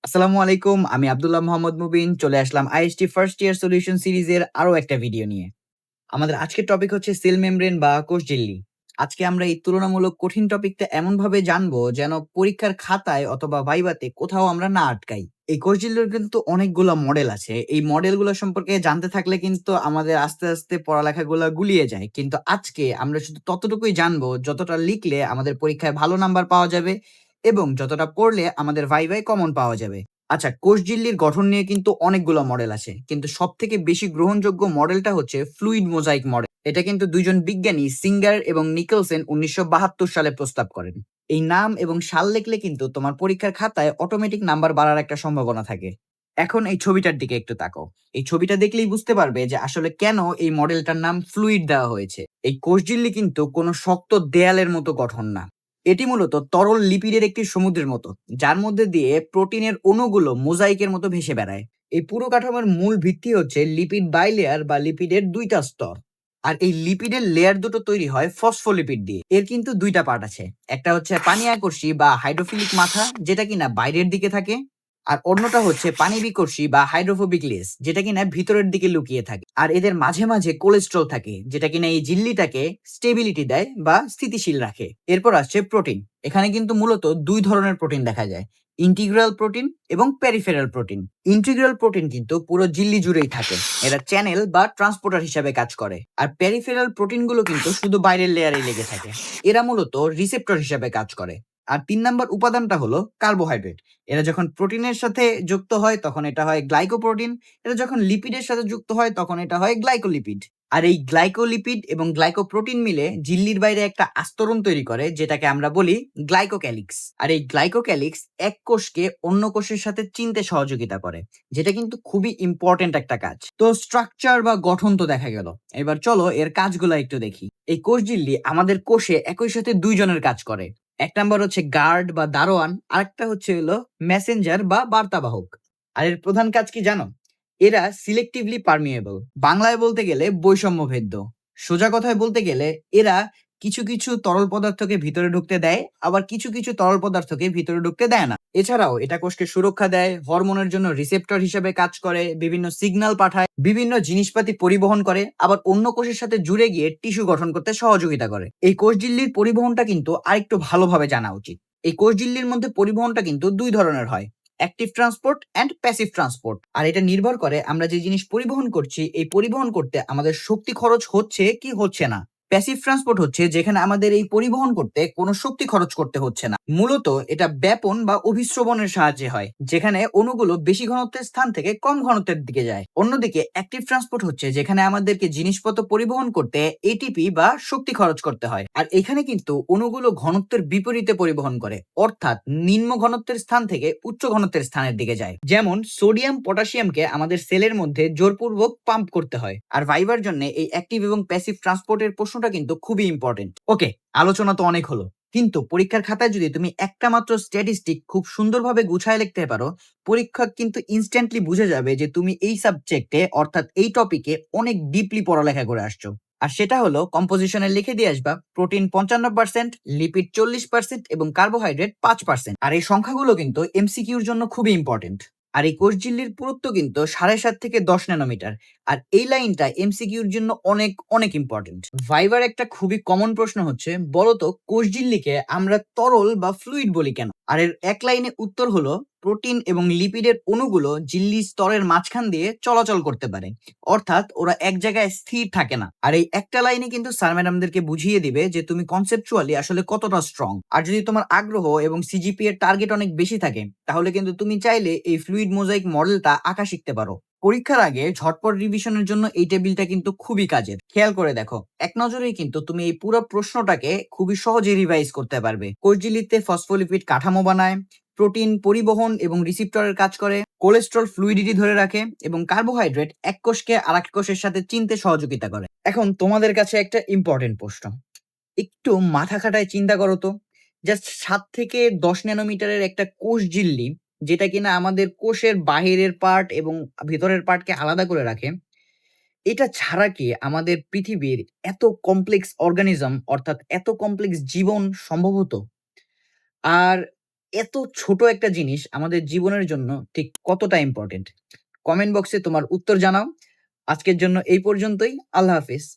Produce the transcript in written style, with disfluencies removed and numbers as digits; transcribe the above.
আসসালামু আলাইকুম। আমি আব্দুল্লাহ মোহাম্মদ মুবিন। চলে আসলাম আইএসটি ফার্স্ট ইয়ার সলিউশন সিরিজের আরো একটা ভিডিও নিয়ে। আমাদের আজকের টপিক হচ্ছে সেল মেমব্রেন বা কোষঝিল্লি। আজকে আমরা এই তুলনামূলক কঠিন টপিকটা এমনভাবে জানবো যেন পরীক্ষার খাতায় অথবা ভাইভাতে কোথাও আমরা না আটকাই। এই কোষঝিল্লির কিন্তু অনেকগুলো মডেল আছে। এই মডেলগুলো সম্পর্কে জানতে থাকলে কিন্তু আমাদের আস্তে, আস্তে পড়ালেখাগুলা গুলিয়ে যায়। কিন্তু আজকে আমরা শুধু ততটুকুই জানবো যতটা লিখলে আমাদের পরীক্ষায় ভালো নাম্বার পাওয়া যাবে এবং যতটা পড়লে আমাদের ভাইভায় কমন পাওয়া যাবে। আচ্ছা, কোষঝিল্লির গঠন নিয়ে কিন্তু অনেকগুলো মডেল আছে, কিন্তু সব থেকে বেশি গ্রহণযোগ্য মডেলটা হচ্ছে ফ্লুইড মোজাইক মডেল। এটা কিন্তু দুইজন বিজ্ঞানী সিঙ্গার এবং নিকেলসেন 1972 সালে প্রস্তাব করেন। এই নাম এবং সাল লিখলে কিন্তু তোমার পরীক্ষার খাতায় অটোমেটিক নাম্বার বাড়ার একটা সম্ভাবনা থাকে। এখন এই ছবিটার দিকে একটু তাকাও। এই ছবিটা দেখলেই বুঝতে পারবে যে আসলে কেন এই মডেলটার নাম ফ্লুইড দেওয়া হয়েছে। এই কোষঝিল্লি কিন্তু কোনো শক্ত দেয়ালের মতো গঠন না। এটি মূলত তরল লিপিডের একটি সমুদ্রের মতো, যার মধ্যে দিয়ে প্রোটিনের অণুগুলো মোজাইকের মতো ভেসে বেড়ায়। এই পুরো কাঠামোর মূল ভিত্তি হচ্ছে লিপিড বাইলেয়ার বা লিপিডের দুইটা স্তর। আর এই লিপিডের লেয়ার দুটো তৈরি হয় ফসফোলিপিড দিয়ে। এর কিন্তু দুইটা পার্ট আছে। একটা হচ্ছে পানি আকর্ষী বা হাইড্রোফিলিক মাথা, যেটা কিনা বাইরের দিকে থাকে। আর অন্যটা হচ্ছে পানি বিকর্ষী বা হাইড্রোফোবিক লেস, যেটা কিনা ভিতরের দিকে লুকিয়ে থাকে। আর এদের মাঝে মাঝে কোলেস্ট্রল থাকে, যেটা কিনা এই ঝিল্লিটাকে স্টেবিলিটি দেয় বা স্থিতিশীল রাখে। এরপর আসছে প্রোটিন। এখানে কিন্তু মূলত দুই ধরনের প্রোটিন দেখা যায়: ইন্টিগ্রাল প্রোটিন এবং পেরিফেরাল প্রোটিন। ইন্টিগ্রাল প্রোটিন কিন্তু পুরো ঝিল্লি জুড়েই থাকে। এরা চ্যানেল বা ট্রান্সপোর্টার হিসাবে কাজ করে। আর পেরিফেরাল প্রোটিনগুলো কিন্তু শুধু বাইরের লেয়ারে লেগে থাকে। এরা মূলত রিসেপ্টর হিসাবে কাজ করে। আর ৩ নম্বর উপাদানটা হলো কার্বোহাইড্রেট। এরা যখন প্রোটিনের সাথে যুক্ত হয় তখন এটা হয় গ্লাইকোপ্রোটিন। এটা যখন লিপিডের সাথে যুক্ত হয় তখন এটা হয় গ্লাইকোলিপিড। আর এই গ্লাইকোলিপিড এবং গ্লাইকোপ্রোটিন মিলে ঝিল্লির বাইরে একটা আস্তরণ তৈরি করে, যেটাকে আমরা বলি গ্লাইকোক্যালিক্স। আর এই গ্লাইকোক্যালিক্স এক কোষকে অন্য কোষের সাথে চিনতে সহযোগিতা করে, যেটা কিন্তু খুবই ইম্পর্টেন্ট একটা কাজ। তো স্ট্রাকচার বা গঠন তো দেখা গেল, এবার চলো এর কাজগুলো একটু দেখি। এই কোষঝিল্লি আমাদের কোষে একই সাথে দুইজনের কাজ করে। এক নাম্বার হচ্ছে গার্ড বা দারোয়ান, আরেকটা হচ্ছে হলো মেসেঞ্জার বা বার্তাবাহক। আর এর প্রধান কাজ কি জানো? এরা সিলেক্টিভলি পারমিয়েবল। বাংলায় বলতে গেলে বৈষম্য ভেদ্য। সোজা কথায় বলতে গেলে এরা কিছু কিছু তরল পদার্থকে ভিতরে ঢুকতে দেয়, আবার কিছু কিছু তরল পদার্থকে ভিতরে ঢুকতে দেয় না। এছাড়াও এটা কোষকে সুরক্ষা দেয়, হরমোনের জন্য রিসেপ্টর হিসেবে কাজ করে, বিভিন্ন সিগন্যাল পাঠায়, বিভিন্ন জিনিসপাতি পরিবহন করে, আবার অন্য কোষের সাথে জুড়ে গিয়ে টিস্যু গঠন করতে সহযোগিতা করে। এই কোষঝিল্লির পরিবহনটা কিন্তু আরেকটু ভালোভাবে জানা উচিত। এই কোষঝিল্লির মধ্যে পরিবহনটা কিন্তু দুই ধরনের হয়: active transport and passive transport. আর এটা নির্ভর করে আমরা যে জিনিস পরিবহন করছি, এই পরিবহন করতে আমাদের শক্তি খরচ হচ্ছে কি হচ্ছে না। প্যাসিভ ট্রান্সপোর্ট হচ্ছে যেখানে আমাদের এই পরিবহন করতে কোনো শক্তি খরচ করতে হচ্ছে না। মূলত এটা ব্যাপন বা অভিস্রবণের সাহায্যে হয়, যেখানে অণুগুলো বেশি ঘনত্বের স্থান থেকে কম ঘনত্বের দিকে যায়। অন্যদিকে অ্যাক্টিভ ট্রান্সপোর্ট হচ্ছে যেখানে আমাদেরকে জিনিসপত্র পরিবহন করতে এটিপি বা শক্তি খরচ করতে হয়। আর এখানে কিন্তু অণুগুলো ঘনত্বের বিপরীতে পরিবহন করে, অর্থাৎ নিম্ন ঘনত্বের স্থান থেকে উচ্চ ঘনত্বের স্থানের দিকে যায়। যেমন সোডিয়াম পটাশিয়ামকে আমাদের সেলের মধ্যে জোরপূর্বক পাম্প করতে হয়। আর ভাইবার জন্য এই অ্যাক্টিভ এবং প্যাসিভ ট্রান্সপোর্টের প্রশ্নটা কিন্তু খুবই ইম্পর্টেন্ট। ওকে, আলোচনা তো অনেক হলো, কিন্তু পরীক্ষার খাতায় যদি তুমি একটা মাত্র স্ট্যাটিস্টিক খুব সুন্দরভাবে গুছায় লিখতে পারো, পরীক্ষক কিন্তু ইনস্ট্যান্টলি বুঝে যাবে যে তুমি এই সাবজেক্টে অর্থাৎ এই টপিকে অনেক ডিপলি পড়ালেখা করে আসছো। আর সেটা হলো কম্পোজিশনে লিখে দিয়ে আসবা প্রোটিন 55%, লিপিড 40% এবং কার্বোহাইড্রেট 5%। আর এই সংখ্যাগুলো কিন্তু এমসিকিউর জন্য খুবই ইম্পর্টেন্ট। আর এই কোষঝিল্লির পুরুত্ব কিন্তু 7.5 থেকে 10 ন্যানোমিটার। আর এই লাইনটা এমসিকিউর জন্য অনেক অনেক ইম্পর্টেন্ট। ভাইবার একটা খুবই কমন প্রশ্ন হচ্ছে, বলতো কোষঝিল্লিকে আমরা তরল বা ফ্লুইড বলি কেন? আর এর এক লাইনে উত্তর হলো, প্রোটিন এবং লিপিডের অণুগুলো ঝিল্লি স্তরের মাঝখান দিয়ে চলাচল করতে পারে, অর্থাৎ ওরা এক জায়গায় স্থির থাকে না। আর এই একটা লাইনে কিন্তু স্যার ম্যাডামদেরকে বুঝিয়ে দিবে যে তুমি কনসেপচুয়ালি আসলে কতটা স্ট্রং। আর যদি তোমার আগ্রহ এবং সিজিপি এর টার্গেট অনেক বেশি থাকে, তাহলে কিন্তু তুমি চাইলে এই ফ্লুইড মোজাইক মডেলটা আঁকা শিখতে পারো। পরীক্ষার আগে ঝটপট রিভিশনের জন্য এই টেবিলটা কিন্তু খুবই কাজের। খেয়াল করে দেখো, এক নজরেই কিন্তু তুমি এই পুরো প্রশ্নটাকে খুবই সহজে রিভাইজ করতে পারবে। কোষঝিল্লিতে ফসফোলিপিড কাঠামো বানায়, প্রোটিন পরিবহন এবং রিসিপ্টরের কাজ করে, কোলেস্ট্রল ফ্লুইডিটি ধরে রাখে, এবং কার্বোহাইড্রেট এক কোষকে আরেক কোষের সাথে চিনতে সহযোগিতা করে। এখন তোমাদের কাছে একটা ইম্পর্টেন্ট প্রশ্ন, একটু মাথা খাটায় চিন্তা করো তো। জাস্ট 7 থেকে 10 ন্যানোমিটারের একটা কোষ ঝিল্লি, যেটা কিনা আমাদের কোষের বাহিরের পার্ট এবং ভিতরের পার্টকে আলাদা করে রাখে, এটা ছাড়া কি আমাদের পৃথিবীর এত কমপ্লেক্স অর্গানিজম অর্থাৎ এত কমপ্লেক্স জীবন সম্ভব হতো? আর এত ছোট একটা জিনিস আমাদের জীবনের জন্য ঠিক কতটা ইম্পর্টেন্ট? কমেন্ট বক্সে তোমার উত্তর জানাও। আজকের জন্য এই পর্যন্তই। আল্লাহ হাফিজ।